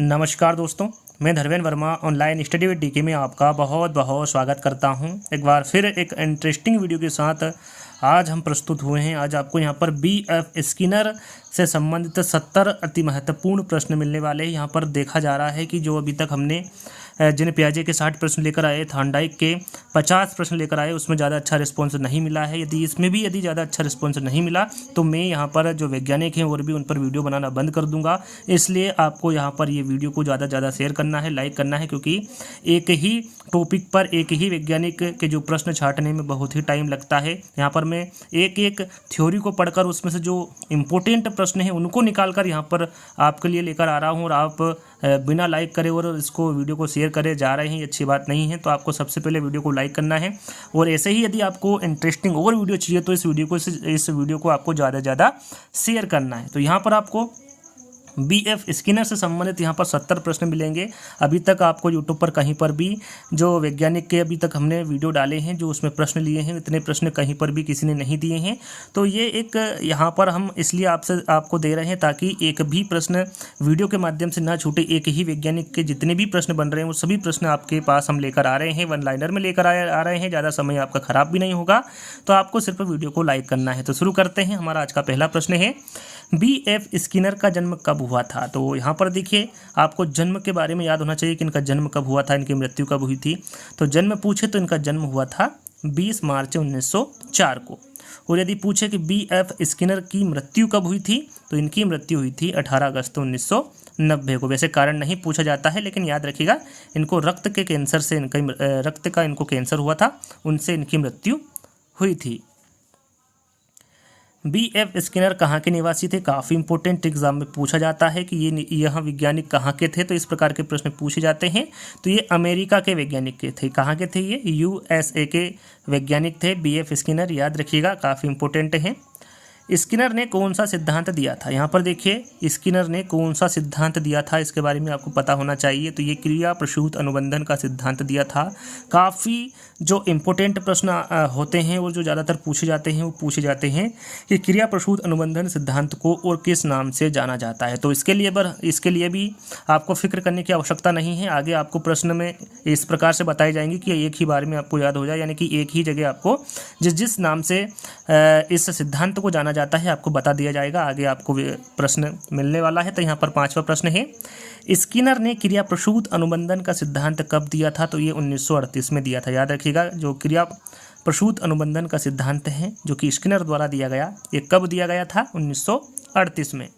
नमस्कार दोस्तों, मैं Dharmendra Verma online study with DK में आपका बहुत बहुत स्वागत करता हूं। एक बार फिर एक इंटरेस्टिंग वीडियो के साथ आज हम प्रस्तुत हुए हैं। आज आपको यहां पर BF स्किनर से संबंधित 70 अति महत्वपूर्ण प्रश्न मिलने वाले हैं। यहां पर देखा जा रहा है कि जो अभी तक हमने जिन पियाजे के 60 प्रश्न लेकर आए, थॉर्नडाइक के 50 प्रश्न लेकर आए, उसमें ज़्यादा अच्छा रिस्पॉन्स नहीं मिला है। यदि ज़्यादा अच्छा रिस्पॉन्स नहीं मिला तो मैं यहाँ पर जो वैज्ञानिक हैं और भी उन पर वीडियो बनाना बंद कर दूंगा। इसलिए आपको यहाँ पर ये वीडियो को ज़्यादा से ज़्यादा शेयर करना है, लाइक करना है, क्योंकि एक ही टॉपिक पर एक ही वैज्ञानिक के जो प्रश्न छांटने में बहुत ही टाइम लगता है। यहाँ पर मैं एक एक थ्योरी को पढ़कर उसमें से जो इम्पोर्टेंट प्रश्न हैं उनको निकाल कर यहाँ पर आपके लिए लेकर आ रहा हूँ, और आप बिना लाइक करे और इसको वीडियो को शेयर करे जा रहे हैं, ये अच्छी बात नहीं है। तो आपको सबसे पहले वीडियो को लाइक करना है, और ऐसे ही यदि आपको इंटरेस्टिंग और वीडियो चाहिए तो इस वीडियो को आपको ज़्यादा से ज़्यादा शेयर करना है। तो यहाँ पर आपको BF स्किनर से संबंधित यहाँ पर 70 प्रश्न मिलेंगे। अभी तक आपको यूट्यूब पर कहीं पर भी जो वैज्ञानिक के अभी तक हमने वीडियो डाले हैं, जो उसमें प्रश्न लिए हैं, इतने प्रश्न कहीं पर भी किसी ने नहीं दिए हैं। तो ये एक यहाँ पर हम इसलिए आपको दे रहे हैं ताकि एक भी प्रश्न वीडियो के माध्यम से ना छूटे। एक ही वैज्ञानिक के जितने भी प्रश्न बन रहे हैं वो सभी प्रश्न आपके पास हम लेकर आ रहे हैं, वन लाइनर में लेकर आ रहे हैं। ज़्यादा समय आपका ख़राब भी नहीं होगा। तो आपको सिर्फ वीडियो को लाइक करना है। तो शुरू करते हैं। हमारा आज का पहला प्रश्न है, BF स्किनर का जन्म कब हुआ था? तो यहाँ पर देखिए, आपको जन्म के बारे में याद होना चाहिए कि इनका जन्म कब हुआ था, इनकी मृत्यु कब हुई थी। तो जन्म पूछे तो इनका जन्म हुआ था 20 मार्च 1904 को। और यदि पूछे कि BF स्किनर की मृत्यु कब हुई थी, तो इनकी मृत्यु हुई थी 18 अगस्त 1990 को। वैसे कारण नहीं पूछा जाता है, लेकिन याद रखिएगा, इनको रक्त के कैंसर से रक्त का इनको कैंसर हुआ था, उनसे इनकी मृत्यु हुई थी। BF स्किनर कहाँ के निवासी थे? काफ़ी इंपॉर्टेंट एग्जाम में पूछा जाता है कि यह वैज्ञानिक कहाँ के थे, तो इस प्रकार के प्रश्न पूछे जाते हैं। तो ये अमेरिका के वैज्ञानिक के थे। कहाँ के थे? ये USA के वैज्ञानिक थे BF स्किनर। याद रखिएगा, काफ़ी इंपॉर्टेंट है। स्किनर ने कौन सा सिद्धांत दिया था? यहाँ पर देखिए, स्किनर ने कौन सा सिद्धांत दिया था, इसके बारे में आपको पता होना चाहिए। तो ये क्रिया प्रसूत अनुबंधन का सिद्धांत दिया था। काफ़ी जो इम्पोर्टेंट प्रश्न होते हैं और जो ज़्यादातर पूछे जाते हैं वो पूछे जाते हैं कि क्रिया प्रसूत अनुबंधन सिद्धांत को और किस नाम से जाना जाता है। तो इसके लिए भी आपको फिक्र करने की आवश्यकता नहीं है। आगे आपको प्रश्न में इस प्रकार से बताई जाएंगी कि एक ही बार में आपको याद हो जाए, यानी कि एक ही जगह आपको जिस नाम से इस सिद्धांत को जाना जाता है आपको बता दिया जाएगा। आगे आपको प्रश्न मिलने वाला है। तो यहाँ पर 5वां प्रश्न है, स्किनर ने क्रिया प्रसूत अनुबंधन का सिद्धांत कब दिया था? तो ये 1938 में दिया था। याद रखिएगा, जो क्रिया प्रसूत अनुबंधन का सिद्धांत है जो कि स्किनर द्वारा दिया गया, ये कब दिया गया था? 1938 में।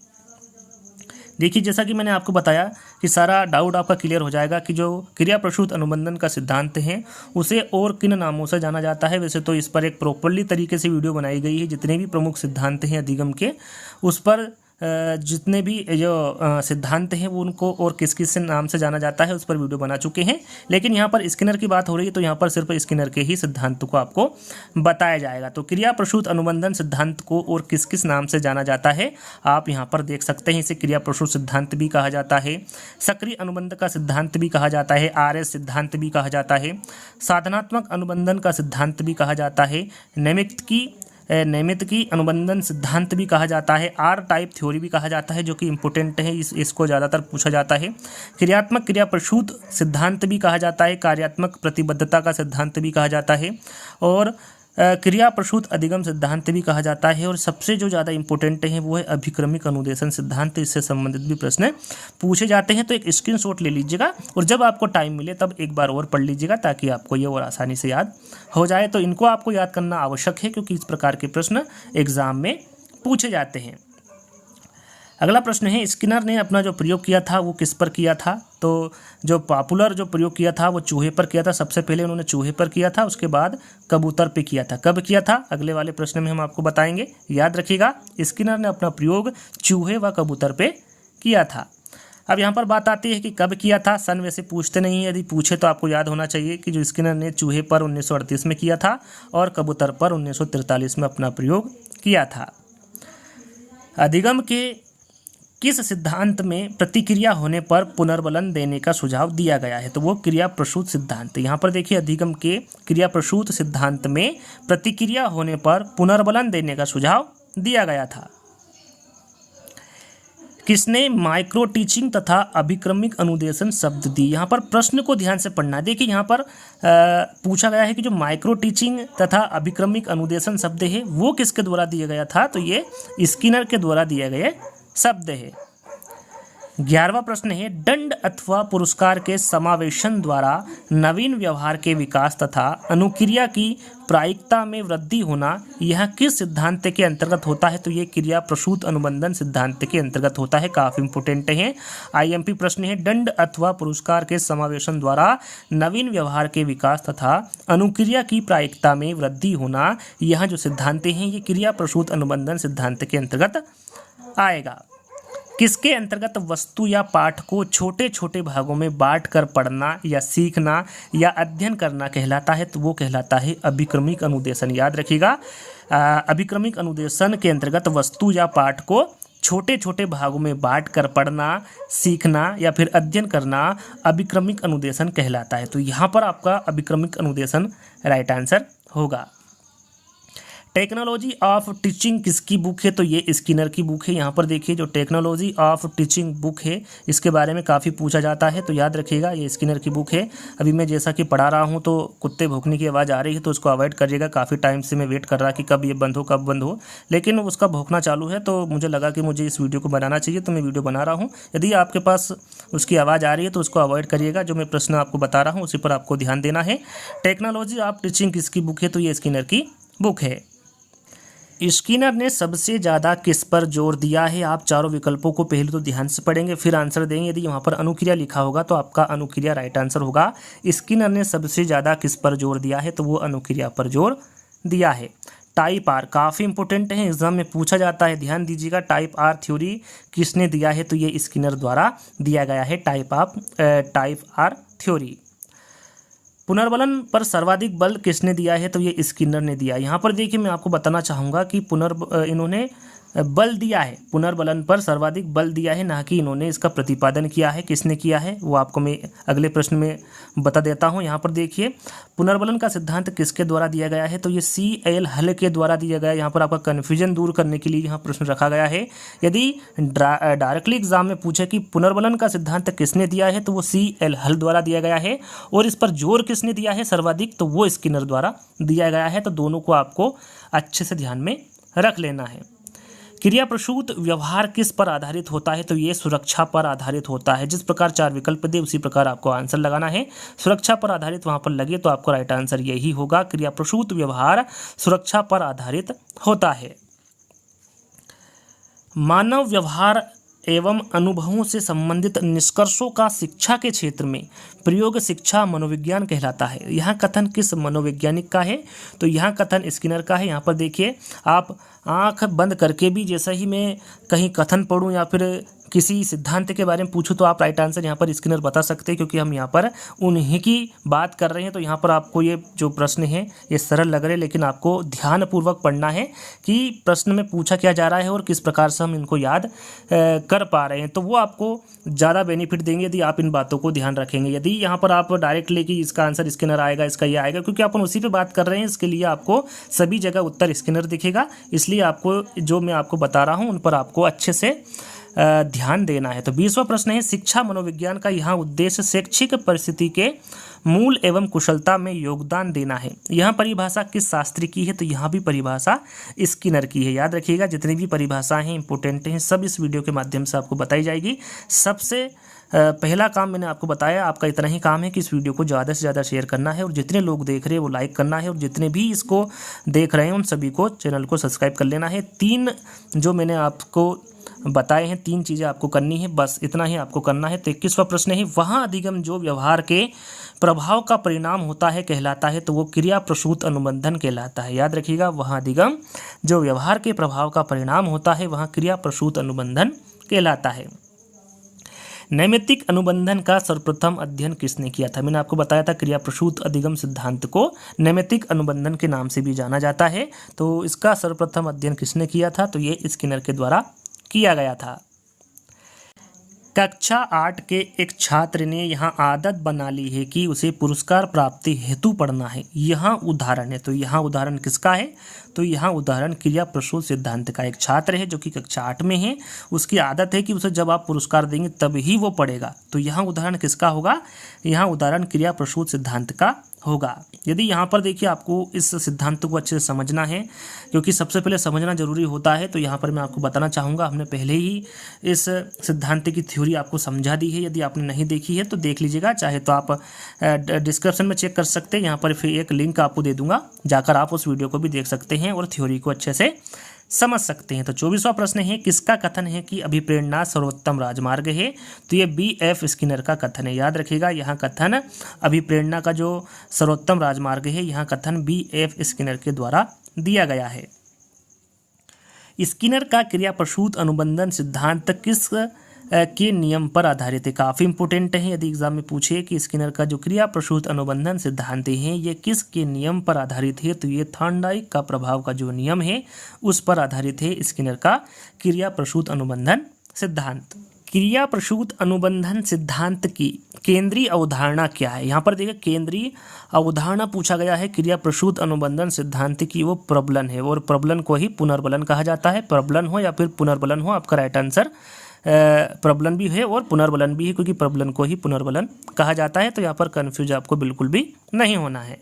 देखिए, जैसा कि मैंने आपको बताया कि सारा डाउट आपका क्लियर हो जाएगा कि जो क्रिया प्रसूत अनुबंधन का सिद्धांत है उसे और किन नामों से जाना जाता है। वैसे तो इस पर एक प्रॉपर्ली तरीके से वीडियो बनाई गई है। जितने भी प्रमुख सिद्धांत हैं अधिगम के, उस पर जितने भी जो सिद्धांत हैं वो उनको और किस किस नाम से जाना जाता है उस पर वीडियो बना चुके हैं। लेकिन यहाँ पर स्किनर की बात हो रही है, तो यहाँ पर सिर्फ स्किनर के ही सिद्धांत को आपको बताया जाएगा। तो क्रिया प्रसूत अनुबंधन सिद्धांत को और किस किस नाम से जाना जाता है आप यहाँ पर देख सकते हैं। इसे क्रिया प्रसूत सिद्धांत भी कहा जाता है, सक्रिय अनुबंध का सिद्धांत भी कहा जाता है, RS सिद्धांत भी कहा जाता है, साधनात्मक अनुबंधन का सिद्धांत भी कहा जाता है, नैमित की अनुबंधन सिद्धांत भी कहा जाता है, R टाइप थ्योरी भी कहा जाता है, जो कि इम्पोर्टेंट है, इसको ज़्यादातर पूछा जाता है। क्रियात्मक क्रिया प्रसूत सिद्धांत भी कहा जाता है, कार्यात्मक प्रतिबद्धता का सिद्धांत भी कहा जाता है, और क्रिया प्रसूत अधिगम सिद्धांत भी कहा जाता है। और सबसे जो ज़्यादा इंपॉर्टेंट है वो है अभिक्रमिक अनुदेशन सिद्धांत। इससे संबंधित भी प्रश्न पूछे जाते हैं। तो एक स्क्रीनशॉट ले लीजिएगा और जब आपको टाइम मिले तब एक बार और पढ़ लीजिएगा, ताकि आपको ये और आसानी से याद हो जाए। तो इनको आपको याद करना आवश्यक है, क्योंकि इस प्रकार के प्रश्न एग्जाम में पूछे जाते हैं। अगला प्रश्न है, स्किनर ने अपना जो प्रयोग किया था वो किस पर किया था? तो जो पॉपुलर जो प्रयोग किया था वो चूहे पर किया था। सबसे पहले उन्होंने चूहे पर किया था, उसके बाद कबूतर पे किया था। कब किया था? अगले वाले प्रश्न में हम आपको बताएंगे। याद रखिएगा, स्किनर ने अपना प्रयोग चूहे व कबूतर पे किया था। अब यहाँ पर बात आती है कि कब किया था। सन वैसे पूछते नहीं है, यदि पूछे तो आपको याद होना चाहिए कि जो स्किनर ने चूहे पर 1938 में किया था और कबूतर पर 1943 में अपना प्रयोग किया था। अधिगम के किस सिद्धांत में प्रतिक्रिया होने पर पुनर्बलन देने का सुझाव दिया गया है? तो वो क्रिया प्रसूत सिद्धांत। यहाँ पर देखिए, अधिगम के क्रिया प्रसूत सिद्धांत में प्रतिक्रिया होने पर पुनर्बलन देने का सुझाव दिया गया था। किसने माइक्रो टीचिंग तथा अभिक्रमिक अनुदेशन शब्द दी। यहाँ पर प्रश्न को ध्यान से पढ़ना। देखिए यहाँ पर पूछा गया है कि जो माइक्रो टीचिंग तथा अभिक्रमिक अनुदेशन शब्द है वो किसके द्वारा दिया गया था, तो ये स्किनर के द्वारा दिए गए शब्द है। 11वां प्रश्न है, दंड अथवा पुरस्कार के समावेशन द्वारा नवीन व्यवहार के विकास तथा अनुक्रिया की प्रायिकता में वृद्धि होना यह किस सिद्धांत के अंतर्गत होता है, तो ये क्रिया प्रसूत अनुबंधन सिद्धांत के अंतर्गत होता है। काफी इंपोर्टेंट है, आईएमपी प्रश्न है। दंड अथवा पुरस्कार के समावेशन द्वारा नवीन व्यवहार के विकास तथा अनुक्रिया की प्रायिकता में वृद्धि होना, यह जो सिद्धांत हैं ये क्रिया प्रसूत अनुबंधन सिद्धांत के अंतर्गत आएगा। किसके अंतर्गत वस्तु या पाठ को छोटे छोटे भागों में बांट कर पढ़ना या सीखना या अध्ययन करना कहलाता है, तो वो कहलाता है अभिक्रमिक अनुदेशन। याद रखिएगा, अभिक्रमिक अनुदेशन के अंतर्गत वस्तु या पाठ को छोटे छोटे भागों में बांट कर पढ़ना, सीखना या फिर अध्ययन करना अभिक्रमिक अनुदेशन कहलाता है। तो यहाँ पर आपका अभिक्रमिक अनुदेशन राइट आंसर होगा। टेक्नोलॉजी ऑफ टीचिंग किसकी बुक है, तो ये स्किनर की बुक है। यहाँ पर देखिए जो टेक्नोलॉजी ऑफ टीचिंग बुक है इसके बारे में काफ़ी पूछा जाता है, तो याद रखिएगा ये स्किनर की बुक है। अभी मैं जैसा कि पढ़ा रहा हूँ तो कुत्ते भौंकने की आवाज़ आ रही है, तो उसको अवॉइड करिएगा। काफ़ी टाइम से मैं वेट कर रहा कि कब ये बंद हो, लेकिन उसका भौंकना चालू है, तो मुझे लगा कि मुझे इस वीडियो को बनाना चाहिए, तो मैं वीडियो बना रहा हूँ। यदि आपके पास उसकी आवाज़ आ रही है तो उसको अवॉइड करिएगा। जो मैं प्रश्न आपको बता रहा हूँ उसी पर आपको ध्यान देना है। टेक्नोलॉजी ऑफ टीचिंग किसकी बुक है, तो ये स्किनर की बुक है। स्किनर ने सबसे ज़्यादा किस पर जोर दिया है। आप चारों विकल्पों को पहले तो ध्यान से पढ़ेंगे फिर आंसर देंगे। यदि वहाँ पर अनुक्रिया लिखा होगा तो आपका अनुक्रिया राइट आंसर होगा। स्किनर ने सबसे ज़्यादा किस पर जोर दिया है, तो वो अनुक्रिया पर जोर दिया है। टाइप आर काफ़ी इंपॉर्टेंट है, एग्जाम में पूछा जाता है, ध्यान दीजिएगा। टाइप आर थ्योरी किसने दिया है, तो ये स्किनर द्वारा दिया गया है टाइप आर थ्योरी। पुनर्बलन पर सर्वाधिक बल किसने दिया है, तो ये स्किनर ने दिया। यहाँ पर देखिए मैं आपको बताना चाहूँगा कि इन्होंने बल दिया है, पुनर्बलन पर सर्वाधिक बल दिया है, ना कि इन्होंने इसका प्रतिपादन किया है। किसने किया है वो आपको मैं अगले प्रश्न में बता देता हूँ। यहाँ पर देखिए पुनर्बलन का सिद्धांत किसके द्वारा दिया गया है, तो ये C.L. हल के द्वारा दिया गया है। यहाँ पर आपका कन्फ्यूजन दूर करने के लिए यहाँ प्रश्न रखा गया है। यदि डायरेक्टली एग्जाम में पूछे कि पुनर्बलन का सिद्धांत किसने दिया है, तो वो C.L. हल द्वारा दिया गया है। और इस पर जोर किसने दिया है सर्वाधिक, तो वो स्किनर द्वारा दिया गया है। तो दोनों को आपको अच्छे से ध्यान में रख लेना है। क्रिया प्रसूत व्यवहार किस पर आधारित होता है, तो ये सुरक्षा पर आधारित होता है। जिस प्रकार चार विकल्प दे उसी प्रकार आपको आंसर लगाना है। सुरक्षा पर आधारित वहां पर लगे तो आपको राइट आंसर यही होगा। क्रिया प्रसूत व्यवहार सुरक्षा पर आधारित होता है। मानव व्यवहार एवं अनुभवों से संबंधित निष्कर्षों का शिक्षा के क्षेत्र में प्रयोग शिक्षा मनोविज्ञान कहलाता है। यहाँ कथन किस मनोवैज्ञानिक का है, तो यहाँ कथन स्किनर का है। यहाँ पर देखिए आप आंख बंद करके भी जैसा ही मैं कहीं कथन पढ़ूँ या फिर किसी सिद्धांत के बारे में पूछूं तो आप राइट आंसर यहाँ पर स्किनर बता सकते हैं, क्योंकि हम यहाँ पर उन्हीं की बात कर रहे हैं। तो यहाँ पर आपको ये जो प्रश्न है ये सरल लग रहे हैं, लेकिन आपको ध्यानपूर्वक पढ़ना है कि प्रश्न में पूछा क्या जा रहा है और किस प्रकार से हम इनको याद कर पा रहे हैं। तो वो आपको ज़्यादा बेनिफिट देंगे यदि आप इन बातों को ध्यान रखेंगे। यदि यहाँ पर आप डायरेक्ट लेके इसका आंसर स्किनर आएगा, इसका ये आएगा, क्योंकि अपन उसी पर बात कर रहे हैं, इसके लिए आपको सभी जगह उत्तर स्किनर दिखेगा। इसलिए आपको जो मैं आपको बता रहा हूँ उन पर आपको अच्छे से ध्यान देना है। तो 20वां प्रश्न है, शिक्षा मनोविज्ञान का यहाँ उद्देश्य शैक्षिक परिस्थिति के मूल एवं कुशलता में योगदान देना है। यहाँ परिभाषा किस शास्त्री की है, तो यहाँ भी परिभाषा स्किनर की है। याद रखिएगा जितनी भी परिभाषाएं हैं इंपॉर्टेंट हैं, सब इस वीडियो के माध्यम से आपको बताई जाएगी। सबसे पहला काम मैंने आपको बताया, आपका इतना ही काम है कि इस वीडियो को ज़्यादा से ज़्यादा शेयर करना है और जितने लोग देख रहे हैं वो लाइक करना है और जितने भी इसको देख रहे हैं उन सभी को चैनल को सब्सक्राइब कर लेना है। 3 जो मैंने आपको बताए हैं 3 चीज़ें आपको करनी है, बस इतना ही आपको करना है। तो 21वां प्रश्न है, वहाँ अधिगम जो व्यवहार के प्रभाव का परिणाम होता है कहलाता है, तो वो क्रिया प्रसूत अनुबंधन कहलाता है। याद रखिएगा वहाँ अधिगम जो व्यवहार के प्रभाव का परिणाम होता है वहाँ क्रिया प्रसूत अनुबंधन कहलाता है। नैमित्तिक अनुबंधन का सर्वप्रथम अध्ययन किसने किया था, मैंने आपको बताया था क्रिया प्रसूत अधिगम सिद्धांत को नैमित्तिक अनुबंधन के नाम से भी जाना जाता है। तो इसका सर्वप्रथम अध्ययन किसने किया था, तो ये स्किनर के द्वारा किया गया था। कक्षा 8 के एक छात्र ने यहाँ आदत बना ली है कि उसे पुरस्कार प्राप्ति हेतु पढ़ना है। यहाँ उदाहरण है, तो यहाँ उदाहरण किसका है? तो यहाँ उदाहरण क्रिया प्रसूत सिद्धांत का। एक छात्र है जो कि कक्षा 8 में है, उसकी आदत है कि उसे जब आप पुरस्कार देंगे तब ही वो पढ़ेगा। तो यहाँ उदाहरण किसका होगा? यहाँ उदाहरण क्रिया प्रसूत सिद्धांत का होगा। यदि यहाँ पर देखिए आपको इस सिद्धांत को अच्छे से समझना है, क्योंकि सबसे पहले समझना जरूरी होता है, तो यहाँ पर मैं आपको बताना चाहूँगा, हमने पहले ही इस सिद्धांत की थ्योरी आपको समझा दी है। यदि आपने नहीं देखी है तो देख लीजिएगा, चाहे तो आप डिस्क्रिप्शन में चेक कर सकते हैं, यहाँ पर फिर एक लिंक आपको दे दूंगा, जाकर आप उस वीडियो को भी देख सकते हैं और थ्योरी को अच्छे से समझ सकते हैं। तो 24वां प्रश्न है, किसका कथन है कि अभिप्रेरणा सर्वोत्तम राजमार्ग है? तो ये B.F. स्किनर का कथन है। याद रखिएगा, यहाँ कथन अभिप्रेरणा का जो सर्वोत्तम राजमार्ग है, यहाँ कथन B.F. स्किनर के द्वारा दिया गया है। स्किनर का क्रिया प्रसूत अनुबंधन सिद्धांत किस के नियम पर आधारित है? काफ़ी इंपॉर्टेंट है, यदि एग्जाम में पूछे कि स्किनर का जो क्रिया प्रसूत अनुबंधन सिद्धांत है ये किस के नियम पर आधारित है, तो ये थॉर्नडाइक का प्रभाव का जो नियम है उस पर आधारित है स्किनर का क्रिया प्रसूत अनुबंधन सिद्धांत। क्रिया प्रसूत अनुबंधन सिद्धांत की केंद्रीय अवधारणा क्या है? यहाँ पर देखिए केंद्रीय अवधारणा पूछा गया है क्रिया प्रसूत अनुबंधन सिद्धांत की, वो प्रबलन है, और प्रबलन को ही पुनर्बलन कहा जाता है। प्रबलन हो या फिर पुनर्बलन हो, आपका राइट आंसर प्रबलन भी है और पुनर्बलन भी है, क्योंकि प्रबलन को ही पुनर्बलन कहा जाता है। तो यहाँ पर कन्फ्यूज आपको बिल्कुल भी नहीं होना है।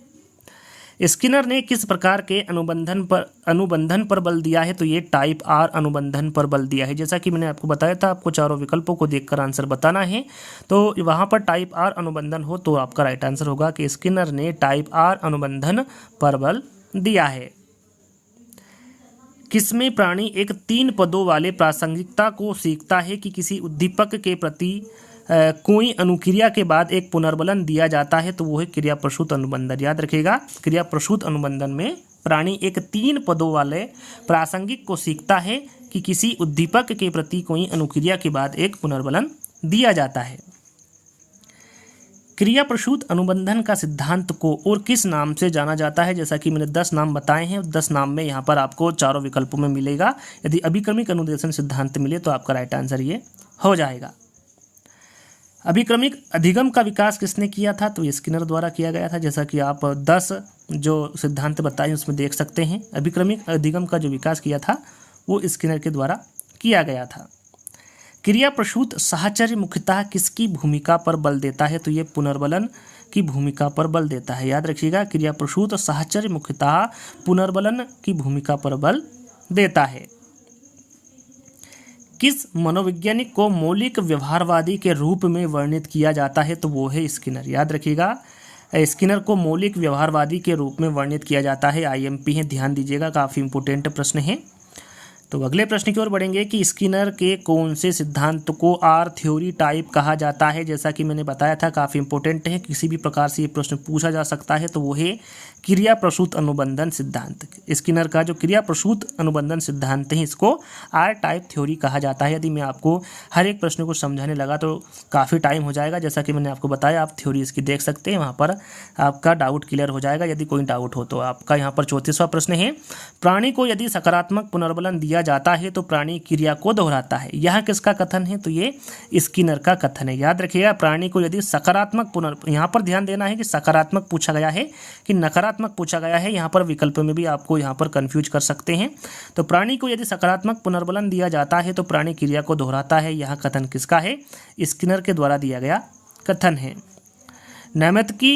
स्किनर ने किस प्रकार के अनुबंधन पर बल दिया है? तो ये टाइप आर अनुबंधन पर बल दिया है। जैसा कि मैंने आपको बताया था, आपको चारों विकल्पों को देखकर आंसर बताना है। तो वहाँ पर टाइप आर अनुबंधन हो तो आपका राइट आंसर होगा कि स्किनर ने टाइप आर अनुबंधन पर बल दिया है। किसमें प्राणी एक 3 पदों वाले प्रासंगिकता को सीखता है कि किसी उद्दीपक के प्रति कोई अनुक्रिया के बाद एक पुनर्बलन दिया जाता है? तो वो है क्रिया प्रसूत अनुबंधन। याद रखिएगा, क्रिया प्रसूत अनुबंधन में प्राणी एक 3 पदों वाले प्रासंगिक को सीखता है कि किसी उद्दीपक के प्रति कोई अनुक्रिया के बाद एक पुनर्बलन दिया जाता है। क्रिया प्रसूत अनुबंधन का सिद्धांत को और किस नाम से जाना जाता है? जैसा कि मैंने 10 नाम बताए हैं, 10 नाम में यहाँ पर आपको चारों विकल्पों में मिलेगा। यदि अभिक्रमिक अनुदेशन सिद्धांत मिले तो आपका राइट आंसर ये हो जाएगा। अभिक्रमिक अधिगम का विकास किसने किया था? तो ये स्किनर द्वारा किया गया था। जैसा कि आप 10 जो सिद्धांत बताए उसमें देख सकते हैं, अभिक्रमिक अधिगम का जो विकास किया था वो स्किनर के द्वारा किया गया था। क्रिया प्रसूत साहचर्य मुख्यतः किसकी भूमिका पर बल देता है? तो ये पुनर्बलन की भूमिका पर बल देता है। याद रखिएगा, क्रिया प्रसूत साहचर्य मुख्यतः पुनर्बलन की भूमिका पर बल देता है। किस मनोवैज्ञानिक को मौलिक व्यवहारवादी के रूप में वर्णित किया जाता है? तो वो है स्किनर। याद रखिएगा, स्किनर को मौलिक व्यवहारवादी के रूप में वर्णित किया जाता है। IMP है, ध्यान दीजिएगा, काफ़ी इंपोर्टेंट प्रश्न है। तो अगले प्रश्न की ओर बढ़ेंगे कि स्किनर के कौन से सिद्धांत को आर थ्योरी टाइप कहा जाता है? जैसा कि मैंने बताया था, काफ़ी इंपॉर्टेंट है, किसी भी प्रकार से ये प्रश्न पूछा जा सकता है। तो वो है क्रिया प्रसूत अनुबंधन सिद्धांत। स्किनर का जो क्रिया प्रसूत अनुबंधन सिद्धांत है इसको आर टाइप थ्योरी कहा जाता है। यदि मैं आपको हर एक प्रश्न को समझाने लगा तो काफ़ी टाइम हो जाएगा। जैसा कि मैंने आपको बताया, आप थ्योरी इसकी देख सकते हैं, वहाँ पर आपका डाउट क्लियर हो जाएगा यदि कोई डाउट हो तो। आपका यहाँ पर 34वां प्रश्न है, प्राणी को यदि सकारात्मक पुनर्बलन दिया जाता है तो प्राणी क्रिया को दोहराता है। यह किसका कथन है? तो ये स्किनर का कथन है। याद रखिएगा, प्राणी को यदि सकारात्मक यहाँ पर ध्यान देना है कि सकारात्मक पूछा गया है कि नकारात्मक पूछा गया है। यहाँ पर विकल्प में भी आपको यहाँ पर कंफ्यूज कर सकते हैं। तो प्राणी को यदि सकारात्मक पुनर्बलन दिया जाता है तो प्राणी क्रिया को दोहराता है। यह कथन किसका है? स्किनर के द्वारा दिया गया कथन है। नैमित्तिकी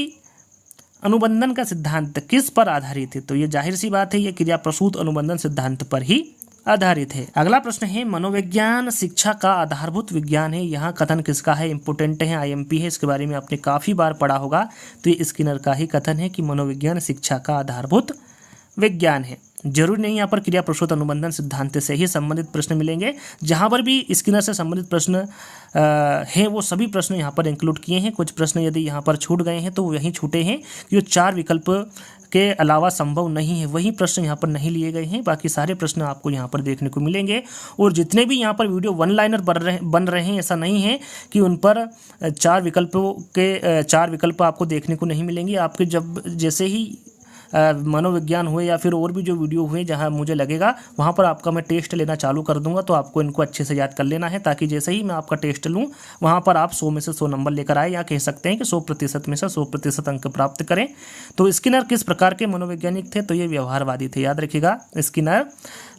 अनुबंधन का सिद्धांत किस पर आधारित है? तो ये जाहिर सी बात है, ये क्रिया प्रसूत अनुबंधन सिद्धांत पर ही आधारित है। अगला प्रश्न है, मनोविज्ञान शिक्षा का आधारभूत विज्ञान है। यहाँ कथन किसका है? इंपोर्टेंट है, IMP है, इसके बारे में आपने काफ़ी बार पढ़ा होगा। तो ये स्किनर का ही कथन है कि मनोविज्ञान शिक्षा का आधारभूत विज्ञान है। जरूरी नहीं यहाँ पर क्रिया प्रसूत अनुबंधन सिद्धांत से ही संबंधित प्रश्न मिलेंगे। जहाँ पर भी स्किनर से संबंधित प्रश्न हैं वो सभी प्रश्न यहाँ पर इंक्लूड किए हैं। कुछ प्रश्न यदि यहाँ पर छूट गए हैं तो वो यहीं छूटे हैं, ये 4 विकल्प के अलावा संभव नहीं है, वही प्रश्न यहाँ पर नहीं लिए गए हैं। बाकी सारे प्रश्न आपको यहाँ पर देखने को मिलेंगे। और जितने भी यहाँ पर वीडियो 1 लाइनर बन रहे हैं, ऐसा नहीं है कि उन पर 4 विकल्प आपको देखने को नहीं मिलेंगे। आपके जब जैसे ही मनोविज्ञान हुए या फिर और भी जो वीडियो हुए जहाँ मुझे लगेगा वहाँ पर आपका मैं टेस्ट लेना चालू कर दूंगा। तो आपको इनको अच्छे से याद कर लेना है, ताकि जैसे ही मैं आपका टेस्ट लूँ वहाँ पर आप 100 में से 100 नंबर लेकर आए, या कह सकते हैं कि 100% में से 100% अंक प्राप्त करें। तो स्किनर किस प्रकार के मनोवैज्ञानिक थे? तो ये व्यवहारवादी थे। याद रखिएगा, स्किनर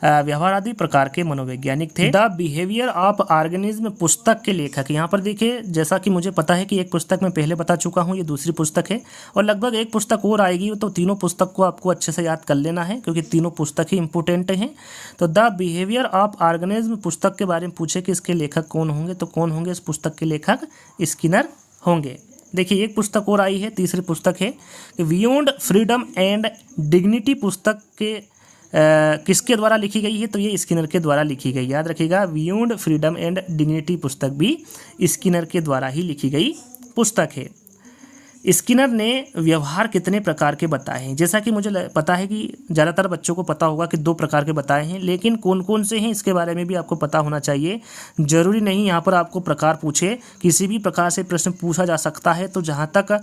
व्यवहारवादी प्रकार के मनोवैज्ञानिक थे। द बिहेवियर ऑफ ऑर्गेनिज्म पुस्तक के लेखक, यहाँ पर देखिए जैसा कि मुझे पता है कि एक पुस्तक मैं पहले बता चुका हूँ, ये दूसरी पुस्तक है और लगभग एक पुस्तक और आएगी, तो तीनों पुस्तक को आपको अच्छे से याद कर लेना है क्योंकि तीनों पुस्तक ही इंपॉर्टेंट हैं। तो द बिहेवियर ऑफ ऑर्गेनिज्म पुस्तक के बारे में पूछे कि इसके लेखक कौन होंगे, तो कौन होंगे इस पुस्तक के लेखक? स्किनर होंगे। देखिए एक पुस्तक और आई है, तीसरी पुस्तक है बियॉन्ड फ्रीडम एंड डिग्निटी। पुस्तक के किसके द्वारा लिखी गई है? तो ये स्किनर के द्वारा लिखी गई। याद रखिएगा, बियॉन्ड फ्रीडम एंड डिग्निटी पुस्तक भी स्किनर के द्वारा ही लिखी गई पुस्तक है। स्किनर ने व्यवहार कितने प्रकार के बताए हैं? जैसा कि मुझे पता है कि ज़्यादातर बच्चों को पता होगा कि 2 प्रकार के बताए हैं, लेकिन कौन कौन से हैं इसके बारे में भी आपको पता होना चाहिए। ज़रूरी नहीं यहाँ पर आपको प्रकार पूछे, किसी भी प्रकार से प्रश्न पूछा जा सकता है। तो जहाँ तक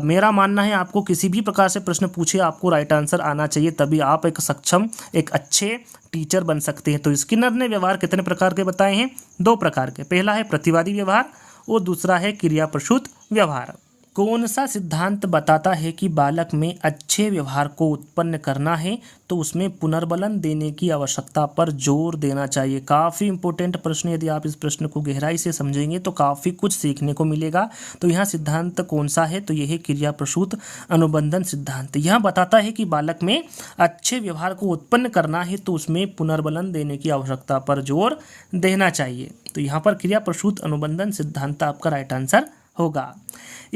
मेरा मानना है, आपको किसी भी प्रकार से प्रश्न पूछे आपको राइट आंसर आना चाहिए, तभी आप एक सक्षम, एक अच्छे टीचर बन सकते हैं। तो स्किनर ने व्यवहार कितने प्रकार के बताए हैं? 2 प्रकार के। पहला है प्रतिवादी व्यवहार और दूसरा है क्रिया प्रसूत व्यवहार। कौन सा सिद्धांत बताता है कि बालक में अच्छे व्यवहार को उत्पन्न करना है तो उसमें पुनर्बलन देने की आवश्यकता पर जोर देना चाहिए? काफ़ी इंपॉर्टेंट प्रश्न, यदि आप इस प्रश्न को गहराई से समझेंगे तो काफ़ी कुछ सीखने को मिलेगा। तो यहाँ सिद्धांत कौन सा है? तो यह है क्रिया प्रसूत अनुबंधन सिद्धांत। यह बताता है कि बालक में अच्छे व्यवहार को उत्पन्न करना है तो उसमें पुनर्बलन देने की आवश्यकता पर जोर देना चाहिए। तो यहाँ पर क्रिया प्रसूत अनुबंधन सिद्धांत आपका राइट आंसर होगा।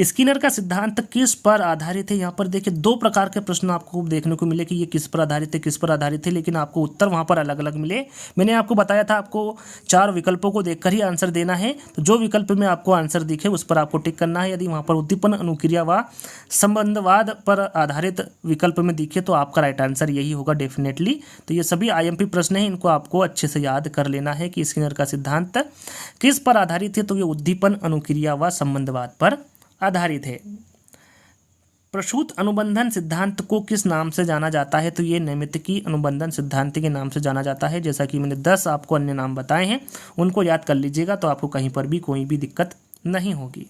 स्किनर का सिद्धांत किस पर आधारित है? यहाँ पर देखिए 2 प्रकार के प्रश्न आपको देखने को मिले कि ये किस पर आधारित है, किस पर आधारित है, लेकिन आपको उत्तर वहाँ पर अलग अलग मिले। मैंने आपको बताया था आपको 4 विकल्पों को देखकर ही आंसर देना है। तो जो विकल्प में आपको आंसर दिखे उस पर आपको टिक करना है। यदि वहाँ पर उद्दीपन, अनुक्रिया व संबंधवाद पर आधारित विकल्प में दिखे तो आपका राइट आंसर यही होगा डेफिनेटली। तो ये सभी IMP प्रश्न हैं, इनको आपको अच्छे से याद कर लेना है कि स्किनर का सिद्धांत किस पर आधारित है। तो ये उद्दीपन, अनुक्रिया व संबंधवाद पर आधारित है। प्रसूत अनुबंधन सिद्धांत को किस नाम से जाना जाता है? तो ये नैमित्तिकी अनुबंधन सिद्धांत के नाम से जाना जाता है। जैसा कि मैंने 10 आपको अन्य नाम बताए हैं, उनको याद कर लीजिएगा तो आपको कहीं पर भी कोई भी दिक्कत नहीं होगी।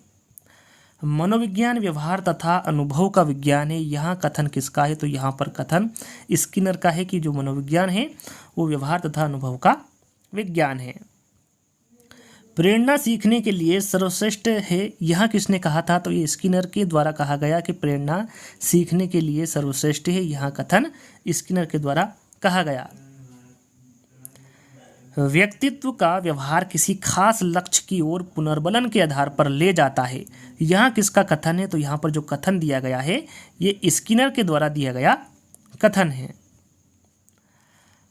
मनोविज्ञान व्यवहार तथा अनुभव का विज्ञान है, यहाँ कथन किसका है? तो यहाँ पर कथन स्किनर का है कि जो मनोविज्ञान है वो व्यवहार तथा अनुभव का विज्ञान है। प्रेरणा सीखने के लिए सर्वश्रेष्ठ है, यह किसने कहा था? तो ये स्किनर के द्वारा कहा गया कि प्रेरणा सीखने के लिए सर्वश्रेष्ठ है, यह कथन स्किनर के द्वारा कहा गया। व्यक्तित्व का व्यवहार किसी खास लक्ष्य की ओर पुनर्बलन के आधार पर ले जाता है, यह किसका कथन है? तो यहाँ पर जो कथन दिया गया है ये स्किनर के द्वारा दिया गया कथन है।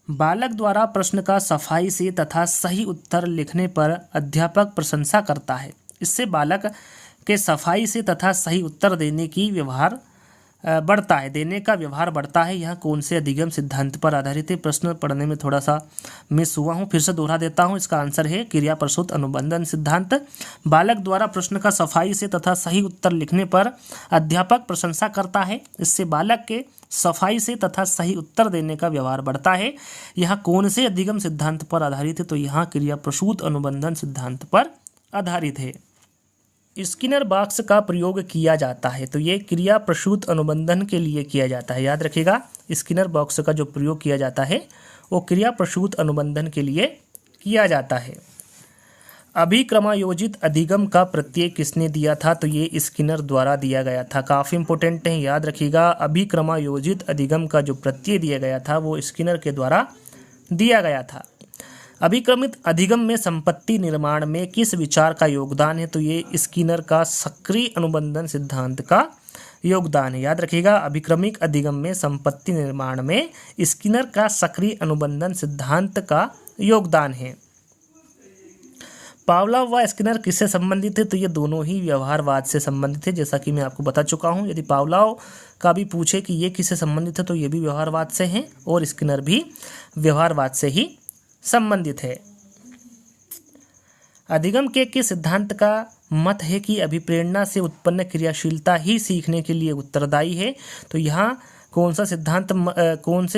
बालक द्वारा प्रश्न का सफाई से तथा सही उत्तर लिखने पर अध्यापक प्रशंसा करता है, इससे बालक के सफाई से तथा सही उत्तर देने की व्यवहार बढ़ता है, देने का व्यवहार बढ़ता है। यह कौन से अधिगम सिद्धांत पर आधारित है? प्रश्न पढ़ने में थोड़ा सा मिस हुआ हूँ, फिर से दोहरा देता हूँ। इसका आंसर है क्रिया प्रसूत अनुबंधन सिद्धांत। बालक द्वारा प्रश्न का सफाई से तथा सही उत्तर लिखने पर अध्यापक प्रशंसा करता है, इससे बालक के सफाई से तथा सही उत्तर देने का व्यवहार बढ़ता है। यह कौन से अधिगम सिद्धांत पर आधारित है? तो यहाँ क्रिया प्रसूत अनुबंधन सिद्धांत पर आधारित है। स्किनर बॉक्स का प्रयोग किया जाता है, तो ये क्रिया प्रसूत अनुबंधन के लिए किया जाता है। याद रखिएगा, स्किनर बॉक्स का जो प्रयोग किया जाता है वो क्रिया प्रसूत अनुबंधन के लिए किया जाता है। अभिक्रमायोजित अधिगम का प्रत्यय किसने दिया था? तो ये स्किनर द्वारा दिया गया था। काफ़ी इंपॉर्टेंट है, याद रखिएगा। अभिक्रमायोजित अधिगम का जो प्रत्यय दिया गया था वो स्किनर के द्वारा दिया गया था। अभिक्रमित अधिगम में संपत्ति निर्माण में किस विचार का योगदान है? तो ये स्किनर का सक्रिय अनुबंधन सिद्धांत का योगदान है। याद रखिएगा, अभिक्रमिक अधिगम में संपत्ति निर्माण में स्किनर का सक्रिय अनुबंधन सिद्धांत का योगदान है। पावलोव व स्किनर किससे संबंधित है? तो ये दोनों ही व्यवहारवाद से संबंधित है, जैसा कि मैं आपको बता चुका हूँ। यदि पावलोव का भी पूछे कि ये किससे संबंधित है तो ये भी व्यवहारवाद से हैं और स्किनर भी व्यवहारवाद से ही संबंधित है। अधिगम के सिद्धांत का मत है कि अभिप्रेरणा से उत्पन्न क्रियाशीलता ही सीखने के लिए उत्तरदायी है, तो यहाँ कौन से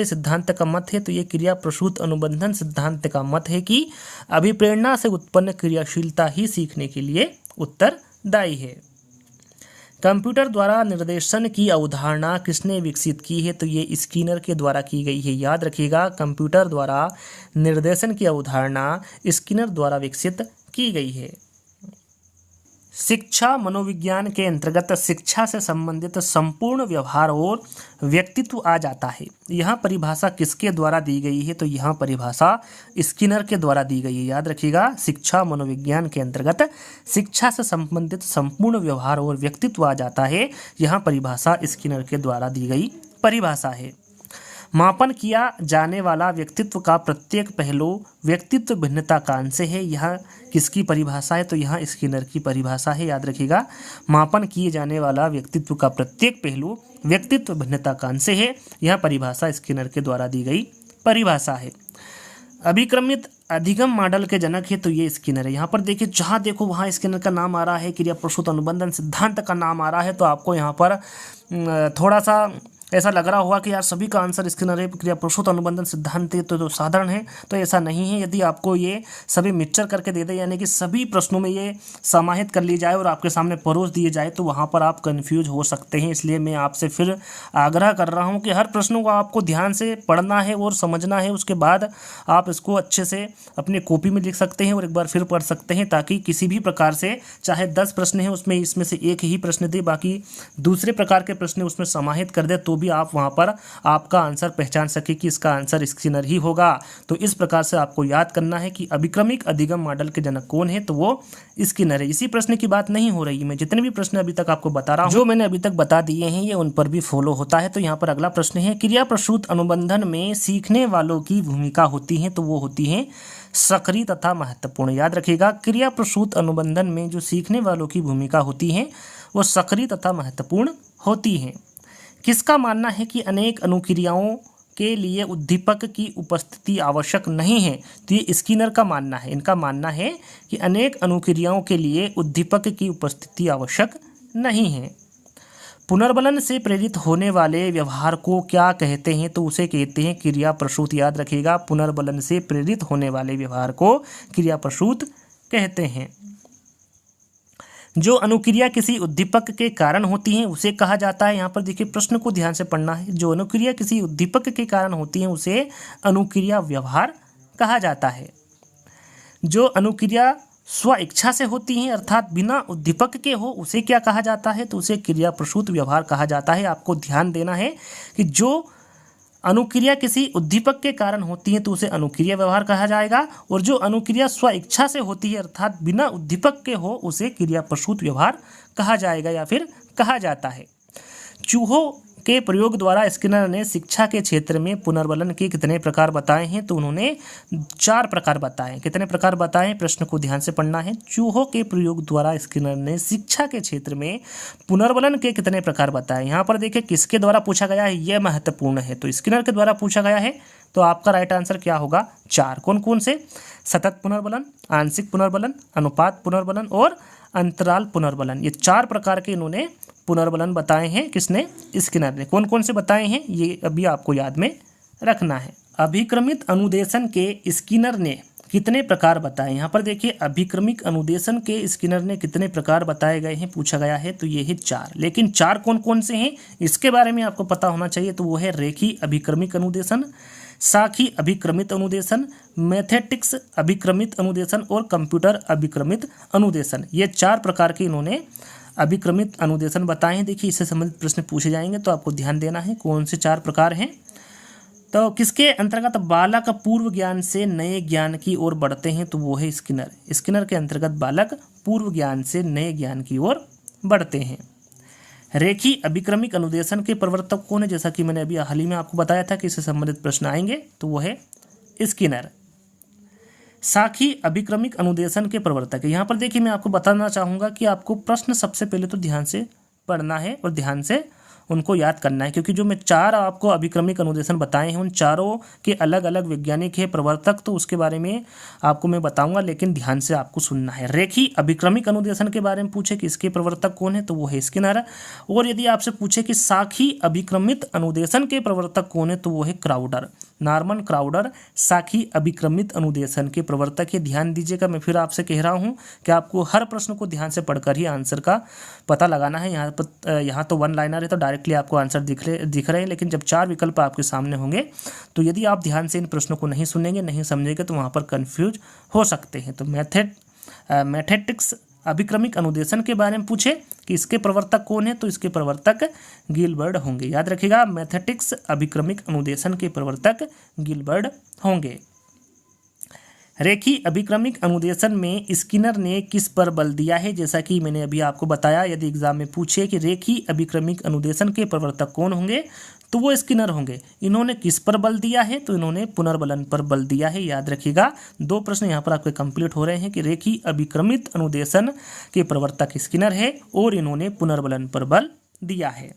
सिद्धांत का मत है? तो ये क्रिया प्रसूत अनुबंधन सिद्धांत का मत है कि अभिप्रेरणा से उत्पन्न क्रियाशीलता ही सीखने के लिए उत्तरदायी है। कंप्यूटर द्वारा निर्देशन की अवधारणा किसने विकसित की है? तो ये स्किनर के द्वारा की गई है। याद रखिएगा, कंप्यूटर द्वारा निर्देशन की अवधारणा स्किनर द्वारा विकसित की गई है। शिक्षा मनोविज्ञान के अंतर्गत शिक्षा से संबंधित संपूर्ण व्यवहार और व्यक्तित्व आ जाता है। यह परिभाषा किसके द्वारा दी गई है? तो यह परिभाषा स्किनर के द्वारा दी गई है। याद रखिएगा, शिक्षा मनोविज्ञान के अंतर्गत शिक्षा से संबंधित संपूर्ण व्यवहार और व्यक्तित्व आ जाता है। यह परिभाषा स्किनर के द्वारा दी गई परिभाषा है। मापन किया जाने वाला व्यक्तित्व का प्रत्येक पहलू व्यक्तित्व भिन्नता का अंश है। यह किसकी परिभाषा है? तो यह स्किनर की परिभाषा है। याद रखिएगा, मापन किए जाने वाला व्यक्तित्व का प्रत्येक पहलू व्यक्तित्व भिन्नता का अंश है। यह परिभाषा स्किनर के द्वारा दी गई परिभाषा है। अभिक्रमित अधिगम मॉडल के जनक है तो ये स्किनर है। यहाँ पर देखिए, जहाँ देखो वहाँ स्किनर का नाम आ रहा है, क्रिया प्रसूत अनुबंधन सिद्धांत का नाम आ रहा है। तो आपको यहाँ पर थोड़ा सा ऐसा लग रहा होगा कि यार सभी का आंसर स्किनर है, क्रिया प्रसूत अनुबंधन सिद्धांत तो साधारण है। तो ऐसा नहीं है। यदि आपको ये सभी मिक्सचर करके दे दे, यानी कि सभी प्रश्नों में ये समाहित कर ली जाए और आपके सामने परोस दिए जाए, तो वहाँ पर आप कंफ्यूज हो सकते हैं। इसलिए मैं आपसे फिर आग्रह कर रहा हूँ कि हर प्रश्नों को आपको ध्यान से पढ़ना है और समझना है। उसके बाद आप इसको अच्छे से अपनी कॉपी में लिख सकते हैं और एक बार फिर पढ़ सकते हैं, ताकि किसी भी प्रकार से चाहे 10 प्रश्न हैं उसमें इसमें से एक ही प्रश्न दे, बाकी दूसरे प्रकार के प्रश्न उसमें समाहित कर दे, तो भी आप वहाँ पर आपका आंसर पहचान सके कि इसका आंसर स्किनर ही होगा। तो इस प्रकार से आपको याद करना है कि अभिक्रमिक अधिगम मॉडल के जनक कौन है? तो वो स्किनर है। इसी प्रश्न की बात नहीं हो रही, मैं जितने भी प्रश्न अभी तक आपको बता रहा हूँ, जो मैंने अभी तक बता दिए हैं, ये उन पर भी फॉलो होता है। तो यहाँ पर अगला प्रश्न है, क्रिया प्रसूत अनुबंधन में सीखने वालों की भूमिका होती है, तो वो होती है सक्रिय तथा महत्वपूर्ण। याद रखिएगा, क्रिया प्रसूत अनुबंधन में जो सीखने वालों की भूमिका होती है वो सक्रिय तथा महत्वपूर्ण होती है। किसका मानना है कि अनेक अनुक्रियाओं के लिए उद्दीपक की उपस्थिति आवश्यक नहीं है? तो ये स्किनर का मानना है। इनका मानना है कि अनेक अनुक्रियाओं के लिए उद्दीपक की उपस्थिति आवश्यक नहीं है। पुनर्बलन से प्रेरित होने वाले व्यवहार को क्या कहते हैं? तो उसे कहते हैं क्रिया प्रसूत। याद रखिएगा, पुनर्बलन से प्रेरित होने वाले व्यवहार को क्रिया प्रसूत कहते हैं। जो अनुक्रिया किसी उद्दीपक के कारण होती हैं उसे कहा जाता है, यहाँ पर देखिए प्रश्न को ध्यान से पढ़ना है, जो अनुक्रिया किसी उद्दीपक के कारण होती है उसे अनुक्रिया व्यवहार कहा जाता है। जो अनुक्रिया स्व इच्छा से होती हैं अर्थात बिना उद्दीपक के हो उसे क्या कहा जाता है? तो उसे क्रिया प्रसूत व्यवहार कहा जाता है। आपको ध्यान देना है कि जो अनुक्रिया किसी उद्दीपक के कारण होती है तो उसे अनुक्रिया व्यवहार कहा जाएगा, और जो अनुक्रिया स्व इच्छा से होती है अर्थात बिना उद्दीपक के हो उसे क्रिया प्रसूत व्यवहार कहा जाएगा या फिर कहा जाता है। चूहों के प्रयोग द्वारा स्किनर ने शिक्षा के क्षेत्र में पुनर्बलन के कितने प्रकार बताए हैं? तो उन्होंने 4 प्रकार बताए। कितने प्रकार बताए? प्रश्न को ध्यान से पढ़ना है। चूहों के प्रयोग द्वारा स्किनर ने शिक्षा के क्षेत्र में पुनर्बलन के कितने प्रकार बताए? यहाँ पर देखिए किसके द्वारा पूछा गया है, यह महत्वपूर्ण है। तो स्किनर के द्वारा पूछा गया है, तो आपका राइट आंसर क्या होगा? 4। कौन कौन से? सतत पुनर्बलन, आंशिक पुनर्बलन, अनुपात पुनर्बलन और अंतराल पुनर्बलन। ये 4 प्रकार के इन्होंने पुनर्बलन बताए हैं। किसने? स्किनर ने। कौन कौन से बताए हैं ये अभी आपको याद में रखना है। अभिक्रमित अनुदेशन के स्किनर ने कितने प्रकार बताए? यहाँ पर देखिए अभिक्रमिक अनुदेशन के स्किनर ने कितने प्रकार बताए गए हैं पूछा गया है, तो ये है 4। लेकिन 4 कौन कौन से हैं इसके बारे में आपको पता होना चाहिए। तो वो है रेखी अभिक्रमिक अनुदेशन, साखी अभिक्रमित अनुदेशन, मैथेटिक्स अभिक्रमित अनुदेशन और कंप्यूटर अभिक्रमित अनुदेशन। ये 4 प्रकार के इन्होंने अभिक्रमित अनुदेशन बताए हैं। देखिए इससे संबंधित प्रश्न पूछे जाएंगे, तो आपको ध्यान देना है कौन से 4 प्रकार हैं। तो किसके अंतर्गत बालक पूर्व ज्ञान से नए ज्ञान की ओर बढ़ते हैं? तो वो है स्किनर। स्किनर के अंतर्गत बालक पूर्व ज्ञान से नए ज्ञान की ओर बढ़ते हैं। रेखी अभिक्रमिक अनुदेशन के प्रवर्तक कौन है? जैसा कि मैंने अभी हाल ही में आपको बताया था कि इससे संबंधित प्रश्न आएंगे, तो वो है स्किनर। साखी अभिक्रमिक अनुदेशन के प्रवर्तक है। यहाँ पर देखिए मैं आपको बताना चाहूँगा कि आपको प्रश्न सबसे पहले तो ध्यान से पढ़ना है और ध्यान से उनको याद करना है, क्योंकि जो मैं 4 आपको अभिक्रमिक अनुदेशन बताए हैं उन चारों के अलग अलग वैज्ञानिक है प्रवर्तक, तो उसके बारे में आपको मैं बताऊंगा, लेकिन ध्यान से आपको सुनना है। रेखीय अभिक्रमिक अनुदेशन के बारे में पूछे कि इसके प्रवर्तक कौन है, तो वो है स्किनर। और यदि आपसे पूछे कि शाखीय अभिक्रमित अनुदेशन के प्रवर्तक कौन है, तो वो है क्राउडर। नॉर्मन क्राउडर शाखीय अभिक्रमित अनुदेशन के प्रवर्तक है। ध्यान दीजिएगा, मैं फिर आपसे कह रहा हूँ कि आपको हर प्रश्न को ध्यान से पढ़कर ही आंसर का पता लगाना है। यहाँ तो वन लाइनर है तो डायरेक्टली आपको आंसर दिख रहे हैं, लेकिन जब 4 विकल्प आपके सामने होंगे तो यदि आप ध्यान से इन प्रश्नों को नहीं सुनेंगे, नहीं समझेंगे, तो वहाँ पर कन्फ्यूज हो सकते हैं। तो मैथेटिक्स अभिक्रमिक अनुदेशन के बारे में पूछे कि इसके प्रवर्तक कौन है, तो इसके प्रवर्तक गिलबर्ट होंगे। याद रखिएगा, मैथेटिक्स अभिक्रमिक अनुदेशन के प्रवर्तक गिलबर्ट होंगे। रेखीय अभिक्रमिक अनुदेशन में स्किनर ने किस पर बल दिया है? जैसा कि मैंने अभी आपको बताया, यदि एग्जाम में पूछे कि रेखीय अभिक्रमिक अनुदेशन के प्रवर्तक कौन होंगे, तो वो स्किनर होंगे। इन्होंने किस पर बल दिया है? तो इन्होंने पुनर्बलन पर बल दिया है। याद रखिएगा, 2 प्रश्न यहाँ पर आपके कंप्लीट हो रहे हैं कि रेखीय अभिक्रमित अनुदेशन के प्रवर्तक स्किनर है और इन्होंने पुनर्बलन पर बल दिया है।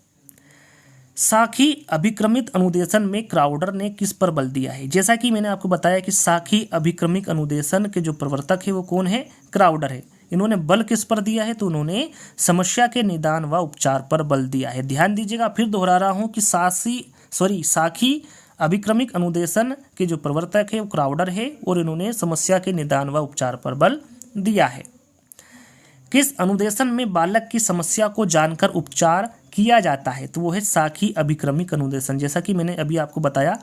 शाखीय अभिक्रमित अनुदेशन में क्राउडर ने किस पर बल दिया है? जैसा कि मैंने आपको बताया कि शाखीय अभिक्रमिक अनुदेशन के जो प्रवर्तक है वो कौन है? क्राउडर है। इन्होंने बल किस पर दिया है? तो उन्होंने समस्या के निदान व उपचार पर बल दिया है। ध्यान दीजिएगा, फिर दोहरा रहा हूँ कि शाखीय अभिक्रमिक अनुदेशन के जो प्रवर्तक है वो क्राउडर है और इन्होंने समस्या के निदान व उपचार पर बल दिया है। किस अनुदेशन में बालक की समस्या को जानकर उपचार किया जाता है? तो वो है शाखीय अभिक्रमिक अनुदेशन। जैसा कि मैंने अभी आपको बताया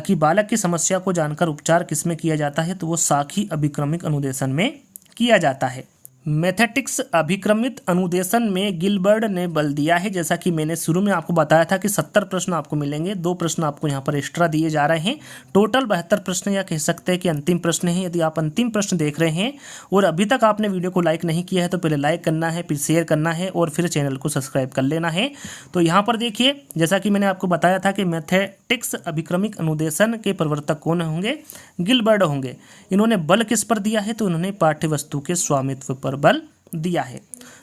कि बालक की समस्या को जानकर उपचार किस में किया जाता है, तो वो शाखीय अभिक्रमिक अनुदेशन में किया जाता है। मैथेटिक्स अभिक्रमित अनुदेशन में गिलबर्ट ने बल दिया है। जैसा कि मैंने शुरू में आपको बताया था कि 70 प्रश्न आपको मिलेंगे, 2 प्रश्न आपको यहाँ पर एक्स्ट्रा दिए जा रहे हैं। टोटल 72 प्रश्न, या कह सकते हैं कि अंतिम प्रश्न है। यदि आप अंतिम प्रश्न देख रहे हैं और अभी तक आपने वीडियो को लाइक नहीं किया है, तो पहले लाइक करना है, फिर शेयर करना है और फिर चैनल को सब्सक्राइब कर लेना है। तो यहाँ पर देखिए, जैसा कि मैंने आपको बताया था कि मैथेटिक्स अभिक्रमिक अनुदेशन के प्रवर्तक कौन होंगे? गिलबर्ट होंगे। इन्होंने बल किस पर दिया है? तो उन्होंने पाठ्यवस्तु के स्वामित्व पर बल दिया है।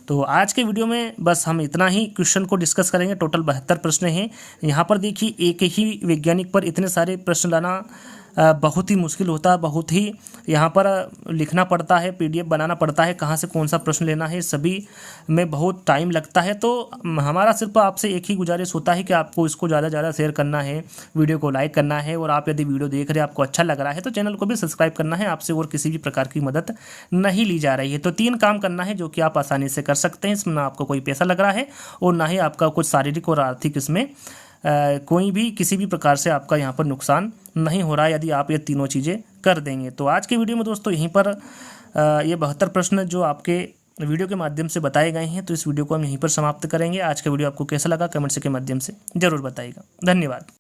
तो आज के वीडियो में बस हम इतना ही क्वेश्चन को डिस्कस करेंगे। टोटल 72 प्रश्न हैं। यहाँ पर देखिए, एक ही वैज्ञानिक पर इतने सारे प्रश्न लाना बहुत ही मुश्किल होता है, बहुत ही यहाँ पर लिखना पड़ता है, PDF बनाना पड़ता है, कहाँ से कौन सा प्रश्न लेना है, सभी में बहुत टाइम लगता है। तो हमारा सिर्फ आपसे एक ही गुजारिश होता है कि आपको इसको ज़्यादा से ज़्यादा शेयर करना है, वीडियो को लाइक करना है, और आप यदि वीडियो देख रहे हैं, आपको अच्छा लग रहा है, तो चैनल को भी सब्सक्राइब करना है। आपसे और किसी भी प्रकार की मदद नहीं ली जा रही है। तो 3 काम करना है जो कि आप आसानी से कर सकते हैं। इसमें ना आपको कोई पैसा लग रहा है और ना ही आपका कुछ शारीरिक और आर्थिक इसमें कोई भी किसी भी प्रकार से आपका यहाँ पर नुकसान नहीं हो रहा है, यदि आप ये तीनों चीज़ें कर देंगे। तो आज के वीडियो में दोस्तों यहीं पर ये 72 प्रश्न जो आपके वीडियो के माध्यम से बताए गए हैं, तो इस वीडियो को हम यहीं पर समाप्त करेंगे। आज का वीडियो आपको कैसा लगा कमेंट्स के माध्यम से ज़रूर बताइएगा। धन्यवाद।